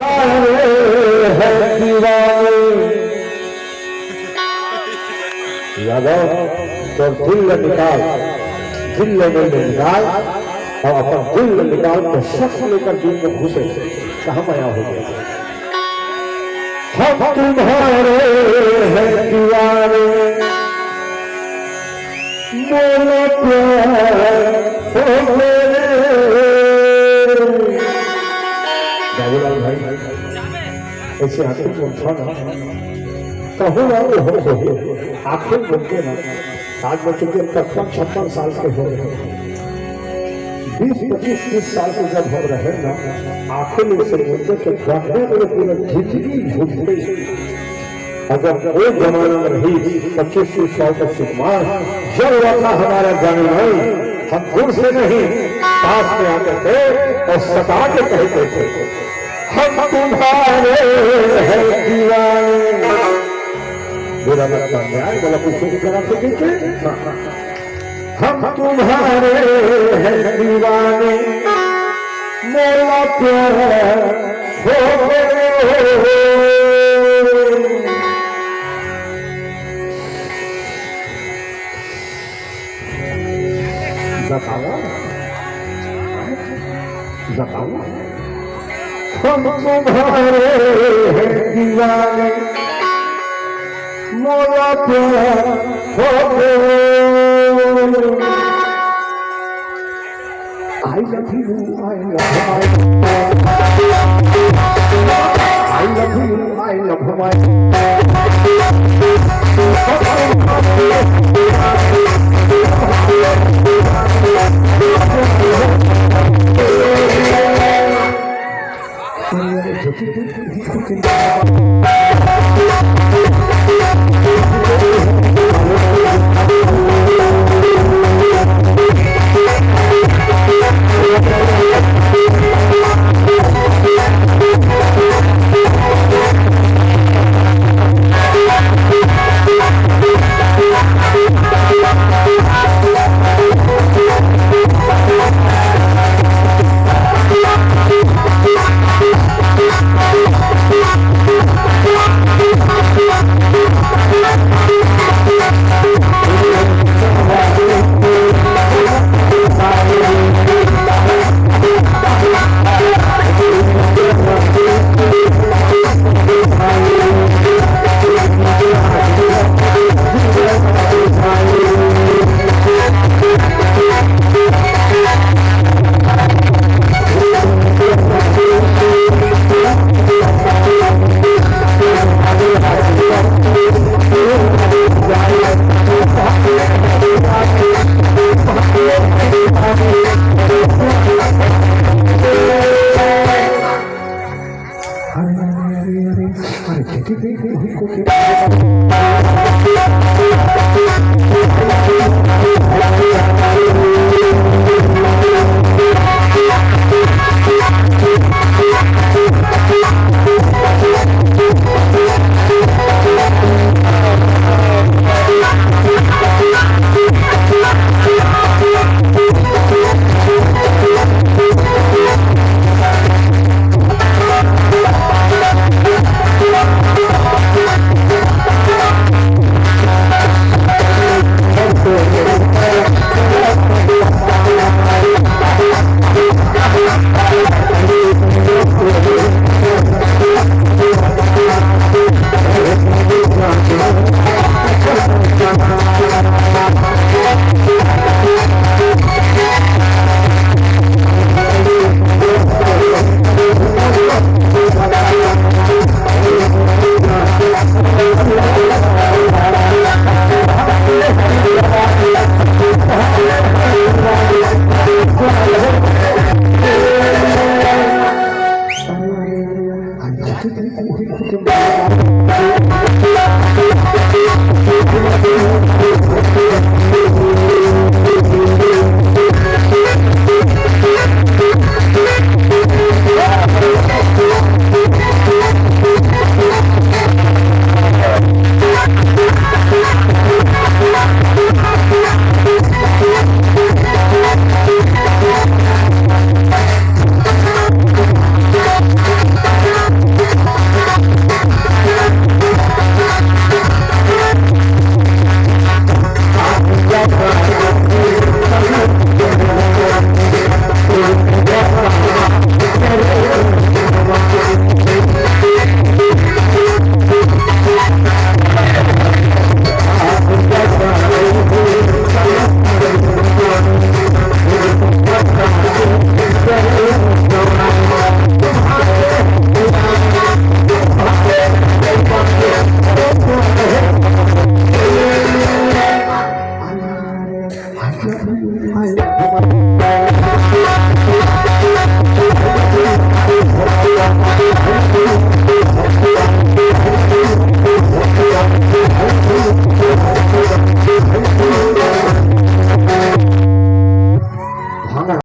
यादव तो दिल निकाल, दिल में निकाल और अपन दिल निकाल के शख्स लेकर दिल में घुसे कहाँ माया हो गया। हम तुम्हारे हैं दीवाने, बोलो प्यार हो मेरे। बाबूलाल भाई ऐसे आंखें बोलता ना कहो ना हो आंखें बोलते ना। आज बच्चों के 55-56 साल के हो रहे हैं, 20-25-30 साल के जब हो रहे ना आंखें से बोलते तो गहरे में पूरा जिंदगी झूठते। अगर वो जमाना में रही 25-30 साल का सुकुमार जब वथा हमारा जाने नहीं, हम दूर से नहीं पास में आते थे और सता के कहते थे हम तुम्हारे हैं दीवाने। बुरा लगता है बोला कुछ करा सके हम तुम्हारे हैं दीवाने, मेरा प्यार हो गए। जतावा जतावा हम तुम्हारे हैं दीवाने, मोला प्यार हो गए। I love you, I love you, I love my